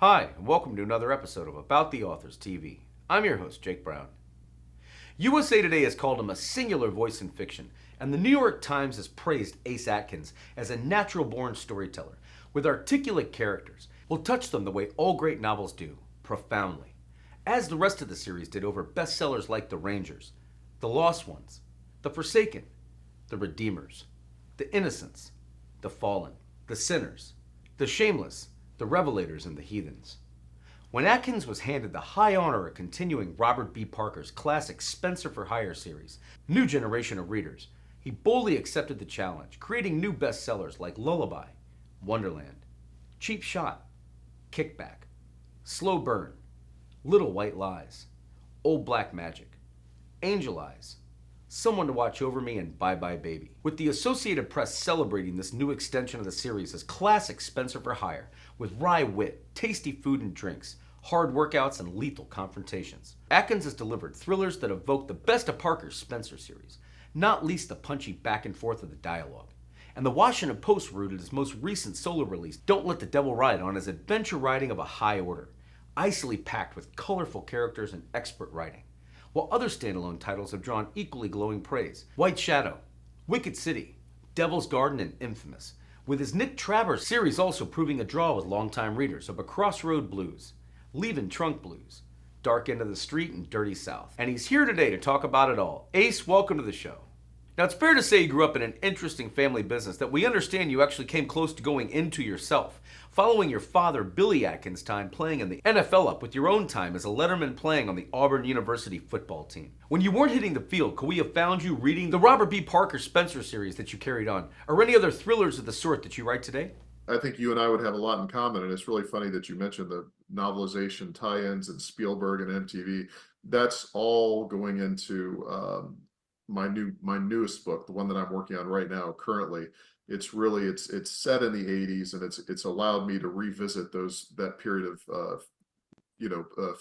Hi, and welcome to another episode of About the Authors TV. I'm your host, Jake Brown. USA Today has called him a singular voice in fiction, and the New York Times has praised Ace Atkins as a natural-born storyteller with articulate characters. We'll touch them the way all great novels do, profoundly, as the rest of the series did over bestsellers like The Rangers, The Lost Ones, The Forsaken, The Redeemers, The Innocents, The Fallen, The Sinners, The Shameless, The Revelators, and The Heathens. When Atkins was handed the high honor of continuing Robert B. Parker's classic Spencer for Hire series, new generation of readers, he boldly accepted the challenge, creating new bestsellers like Lullaby, Wonderland, Cheap Shot, Kickback, Slow Burn, Little White Lies, Old Black Magic, Angel Eyes, Someone to Watch Over Me, and Bye Bye Baby. With the Associated Press celebrating this new extension of the series as classic Spencer for Hire, with wry wit, tasty food and drinks, hard workouts, and lethal confrontations. Atkins has delivered thrillers that evoke the best of Parker's Spencer series, not least the punchy back and forth of the dialogue. And the Washington Post rooted his most recent solo release, Don't Let the Devil Ride, on his adventure writing of a high order, icily packed with colorful characters and expert writing. While other standalone titles have drawn equally glowing praise. White Shadow, Wicked City, Devil's Garden, and Infamous, with his Nick Travers series also proving a draw with longtime readers of A Crossroad Blues, Leavin' Trunk Blues, Dark End of the Street, and Dirty South. And he's here today to talk about it all. Ace, welcome to the show. Now, it's fair to say you grew up in an interesting family business that we understand you actually came close to going into yourself, following your father Billy Atkins' time playing in the NFL up with your own time as a letterman playing on the Auburn University football team. When you weren't hitting the field, could we have found you reading the Robert B. Parker Spencer series that you carried on, or any other thrillers of the sort that you write today? I think you and I would have a lot in common, and it's really funny that you mentioned the novelization tie-ins and Spielberg and MTV. That's all going into my newest book, the one that I'm working on right now currently. It's set in the 80s, and it's allowed me to revisit that period of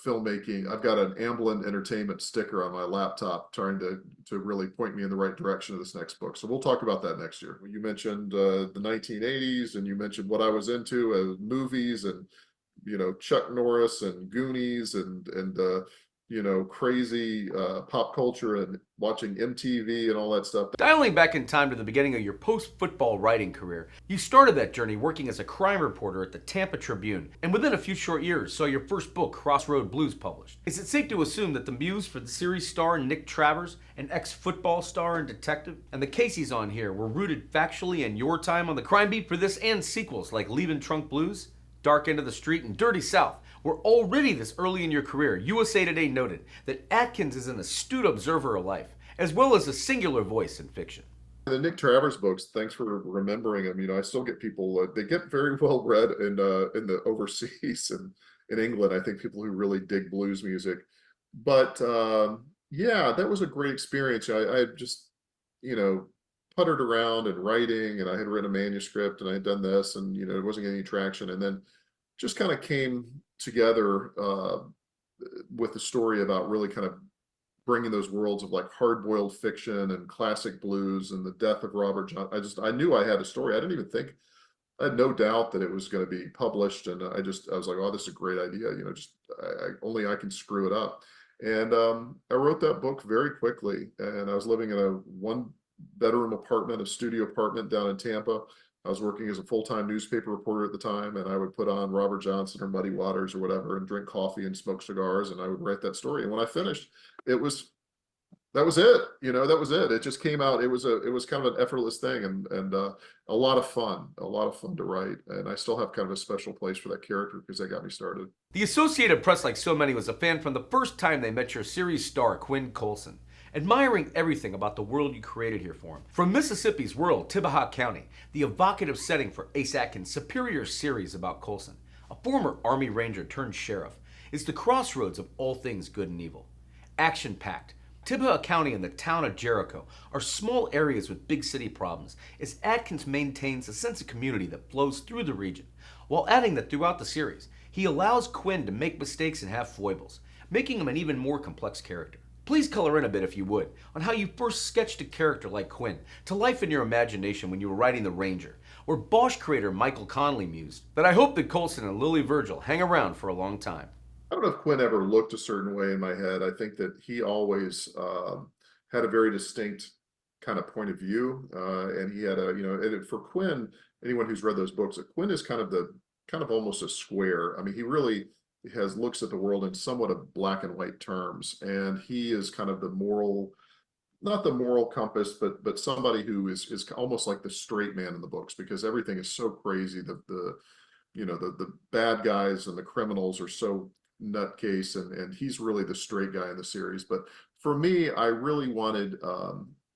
filmmaking. I've got an Amblin Entertainment sticker on my laptop trying to really point me in the right direction of this next book. So we'll talk about that next year. You mentioned the 1980s, and you mentioned what I was into, movies, and Chuck Norris and Goonies, and crazy pop culture, and watching MTV and all that stuff. Dialing back in time to the beginning of your post-football writing career, you started that journey working as a crime reporter at the Tampa Tribune, and within a few short years saw your first book, Crossroad Blues, published. Is it safe to assume that the muse for the series star Nick Travers, an ex-football star and detective, and the cases on here were rooted factually in your time on the crime beat for this and sequels like Leavin' Trunk Blues, Dark End of the Street, and Dirty South? Were already this early in your career, USA Today noted that Atkins is an astute observer of life, as well as a singular voice in fiction. The Nick Travers books, thanks for remembering them. I still get people, they get very well read in the overseas and in England. I think people who really dig blues music. But yeah, that was a great experience. I had just, puttered around and writing, and I had written a manuscript, and I had done this, and, it wasn't getting any traction. And then just kind of came together with the story about really kind of bringing those worlds of like hard-boiled fiction and classic blues and the death of Robert John. I knew I had a story. I had no doubt that it was going to be published, and I was like, oh, this is a great idea. Only I can screw it up. And I wrote that book very quickly, and I was living in a one-bedroom apartment, a studio apartment down in Tampa. I was working as a full-time newspaper reporter at the time, and I would put on Robert Johnson or Muddy Waters or whatever and drink coffee and smoke cigars, and I would write that story. And when I finished, that was it. That was it. It just came out. It was kind of an effortless thing, and a lot of fun to write. And I still have kind of a special place for that character because that got me started. The Associated Press, like so many, was a fan from the first time they met your series star, Quinn Coulson, admiring everything about the world you created here for him. From Mississippi's rural Tibaha County, the evocative setting for Ace Atkins' superior series about Coulson, a former Army Ranger turned sheriff, is the crossroads of all things good and evil. Action-packed, Tibaha County and the town of Jericho are small areas with big city problems, as Atkins maintains a sense of community that flows through the region, while adding that throughout the series, he allows Quinn to make mistakes and have foibles, making him an even more complex character. Please color in a bit, if you would, on how you first sketched a character like Quinn to life in your imagination when you were writing The Ranger, or Bosch creator Michael Connelly mused that I hope that Coulson and Lily Virgil hang around for a long time. I don't know if Quinn ever looked a certain way in my head. I think that he always had a very distinct kind of point of view, and he had a and for Quinn, anyone who's read those books, Quinn is kind of almost a square. I mean, he really has looks at the world in somewhat of black and white terms, and he is kind of the moral, not the moral compass, but somebody who is almost like the straight man in the books, because everything is so crazy. The bad guys and the criminals are so nutcase, and he's really the straight guy in the series. But for me, I really wanted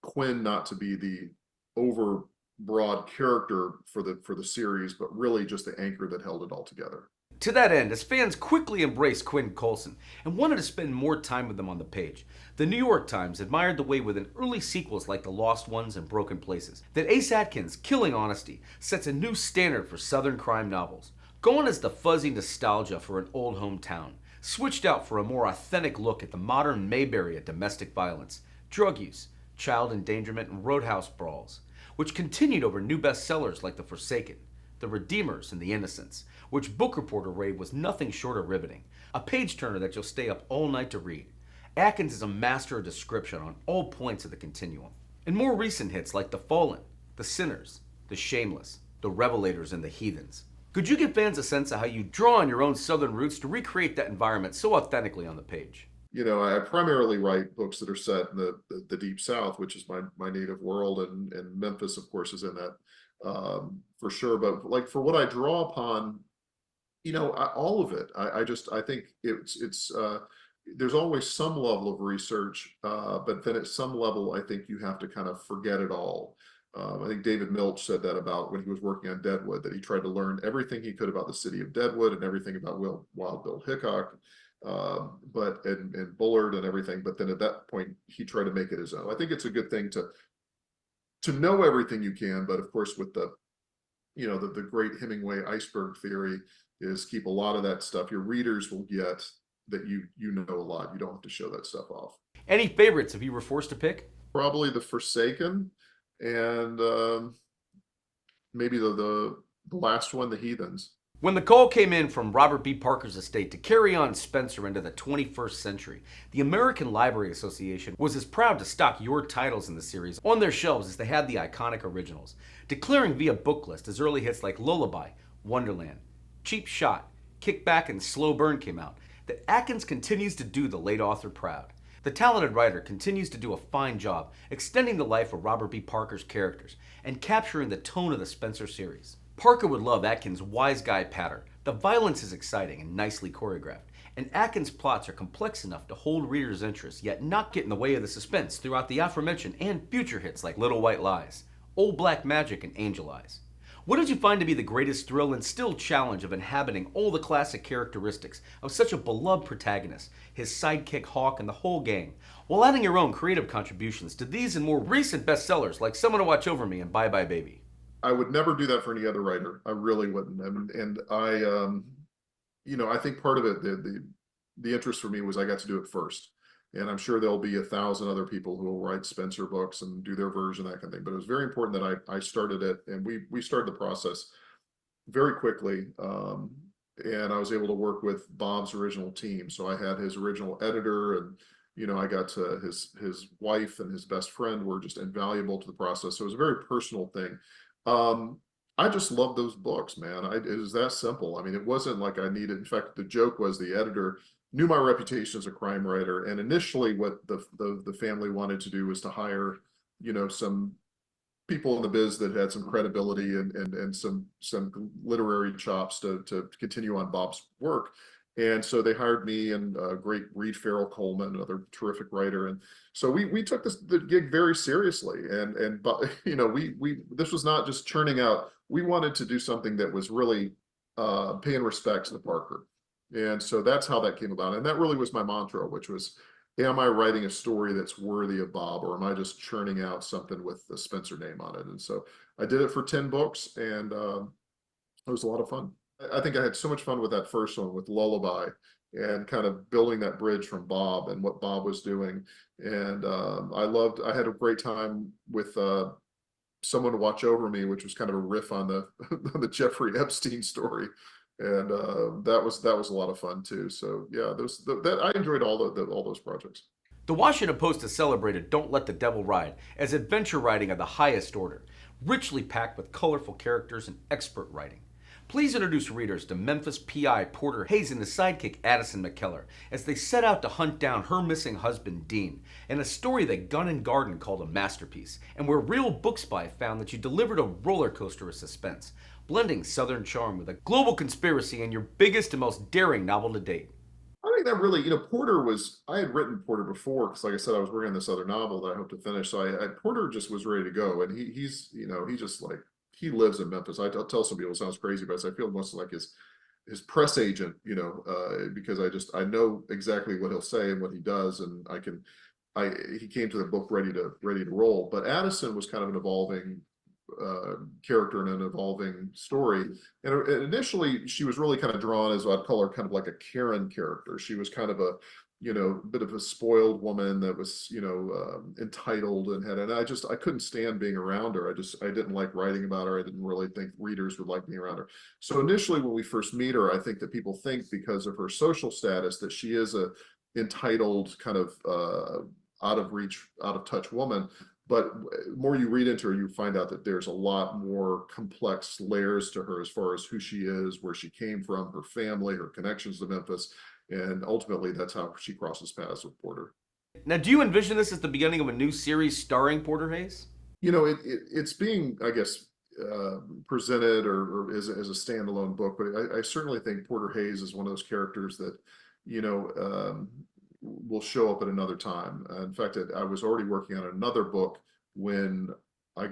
Quinn not to be the over broad character for the series, but really just the anchor that held it all together. To that end, as fans quickly embraced Quinn Coulson and wanted to spend more time with him on the page, the New York Times admired the way within early sequels like The Lost Ones and Broken Places that Ace Atkins' Killing Honesty sets a new standard for Southern crime novels. Gone is the fuzzy nostalgia for an old hometown, switched out for a more authentic look at the modern Mayberry of domestic violence, drug use, child endangerment, and roadhouse brawls, which continued over new bestsellers like The Forsaken, The Redeemers, and The Innocents, which book reporter raved was nothing short of riveting, a page-turner that you'll stay up all night to read. Atkins is a master of description on all points of the continuum. And more recent hits like The Fallen, The Sinners, The Shameless, The Revelators, and The Heathens. Could you give fans a sense of how you draw on your own Southern roots to recreate that environment so authentically on the page? I primarily write books that are set in the Deep South, which is my native world, and Memphis, of course, is in that for sure. But like for what I draw upon, all of it. I think it's there's always some level of research, but then at some level, I think you have to kind of forget it all. I think David Milch said that about when he was working on Deadwood, that he tried to learn everything he could about the city of Deadwood and everything about Wild Bill Hickok, and Bullard and everything. But then at that point, he tried to make it his own. I think it's a good thing to know everything you can, but of course, with the great Hemingway iceberg theory is keep a lot of that stuff. Your readers will get that you know a lot. You don't have to show that stuff off. Any favorites if you were forced to pick? Probably The Forsaken, and maybe the last one, The Heathens. When the call came in from Robert B. Parker's estate to carry on Spencer into the 21st century, the American Library Association was as proud to stock your titles in the series on their shelves as they had the iconic originals, declaring via book list as early hits like Lullaby, Wonderland, Cheap Shot, Kick Back, and Slow Burn came out, that Atkins continues to do the late author proud. The talented writer continues to do a fine job extending the life of Robert B. Parker's characters and capturing the tone of the Spencer series. Parker would love Atkins' wise guy patter. The violence is exciting and nicely choreographed, and Atkins' plots are complex enough to hold readers' interest, yet not get in the way of the suspense throughout the aforementioned and future hits like Little White Lies, Old Black Magic, and Angel Eyes. What did you find to be the greatest thrill and still challenge of inhabiting all the classic characteristics of such a beloved protagonist, his sidekick Hawk, and the whole gang, while adding your own creative contributions to these and more recent bestsellers like Someone to Watch Over Me and Bye Bye Baby? I would never do that for any other writer. I really wouldn't. And I think part of it, the interest for me was I got to do it first. And I'm sure there'll be 1,000 other people who will write Spencer books and do their version, that kind of thing. But it was very important that I started it, and we started the process very quickly. And I was able to work with Bob's original team. So I had his original editor, and I got to his wife and his best friend were just invaluable to the process. So it was a very personal thing. I just love those books, man. It was that simple. I mean, it wasn't like I needed. In fact, the joke was the editor knew my reputation as a crime writer, and initially, what the family wanted to do was to hire, some people in the biz that had some credibility and some literary chops to continue on Bob's work. And so they hired me and great Reed Farrell Coleman, another terrific writer. And so we took the gig very seriously. But we this was not just churning out. We wanted to do something that was really paying respects to Parker. And so that's how that came about. And that really was my mantra, which was, am I writing a story that's worthy of Bob, or am I just churning out something with the Spencer name on it? And so I did it for 10 books, and it was a lot of fun. I think I had so much fun with that first one with Lullaby, and kind of building that bridge from Bob and what Bob was doing. And I had a great time with someone to watch over me, which was kind of a riff on the on the Jeffrey Epstein story. And that was a lot of fun too. So yeah, that I enjoyed all those projects. The Washington Post has celebrated Don't Let the Devil Ride as adventure writing of the highest order, richly packed with colorful characters and expert writing. Please introduce readers to Memphis PI Porter Hayes and his sidekick Addison McKellar as they set out to hunt down her missing husband Dean, in a story that Gun and Garden called a masterpiece, and where Real Book Spy found that you delivered a roller coaster of suspense, blending Southern charm with a global conspiracy and your biggest and most daring novel to date. I think that really, Porter was, I had written Porter before because, like I said, I was working on this other novel that I hope to finish. So Porter just was ready to go. And he just like, he lives in Memphis. I'll tell some people it sounds crazy, but I feel most like his press agent, because I know exactly what he'll say and what he does. And he came to the book ready to roll. But Addison was kind of an evolving character in an evolving story. And initially, she was really kind of drawn as I'd call her kind of like a Karen character. She was kind of a, bit of a spoiled woman that was, entitled and I couldn't stand being around her. I didn't like writing about her. I didn't really think readers would like being around her. So initially, when we first meet her, I think that people think because of her social status that she is a entitled kind of out of reach, out of touch woman. But more you read into her, you find out that there's a lot more complex layers to her as far as who she is, where she came from, her family, her connections to Memphis. And ultimately, that's how she crosses paths with Porter. Now, do you envision this as the beginning of a new series starring Porter Hayes? It's being, I guess, presented or as a standalone book, but I certainly think Porter Hayes is one of those characters that, you know, um, will show up at another time. In fact, I was already working on another book when I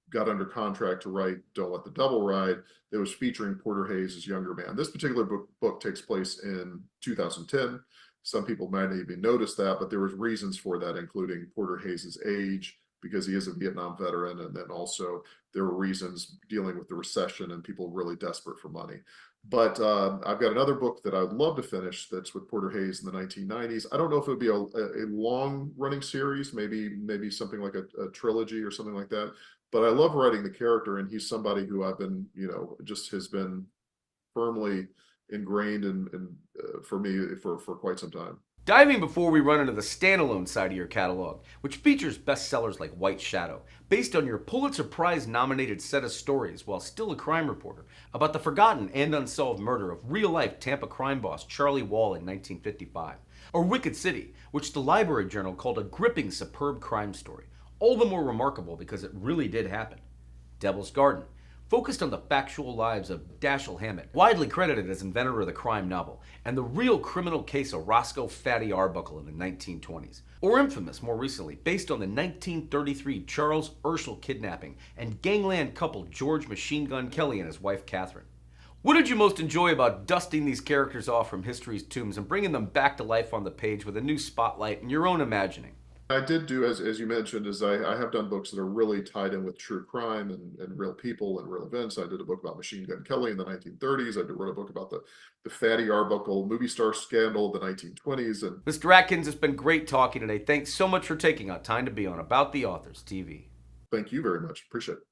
got under contract to write Don't Let the Devil Ride that was featuring Porter Hayes as younger man. This particular book takes place in 2010. Some people might not even notice that, but there was reasons for that, including Porter Hayes's age, because he is a Vietnam veteran, and then also there were reasons dealing with the recession and people really desperate for money. But I've got another book that I'd love to finish that's with Porter Hayes in the 1990s. I don't know if it would be a long running series, maybe something like a trilogy or something like that. But I love writing the character, and he's somebody who I've been, just has been firmly ingrained in for me for quite some time. Diving before we run into the standalone side of your catalog, which features bestsellers like White Shadow, based on your Pulitzer Prize nominated set of stories while still a crime reporter, about the forgotten and unsolved murder of real life Tampa crime boss Charlie Wall in 1955. Or Wicked City, which the Library Journal called a gripping, superb crime story, all the more remarkable because it really did happen. Devil's Garden, focused on the factual lives of Dashiell Hammett, widely credited as inventor of the crime novel, and the real criminal case of Roscoe Fatty Arbuckle in the 1920s. Or Infamous, more recently, based on the 1933 Charles Urschel kidnapping and gangland couple George Machine Gun Kelly and his wife Catherine. What did you most enjoy about dusting these characters off from history's tombs and bringing them back to life on the page with a new spotlight and your own imagining? I did do, as you mentioned, is I have done books that are really tied in with true crime and real people and real events. I did a book about Machine Gun Kelly in the 1930s. wrote a book about the Fatty Arbuckle movie star scandal of the 1920s. And Mr. Atkins, it's been great talking today. Thanks so much for taking out time to be on About the Authors TV. thank you very much. Appreciate it.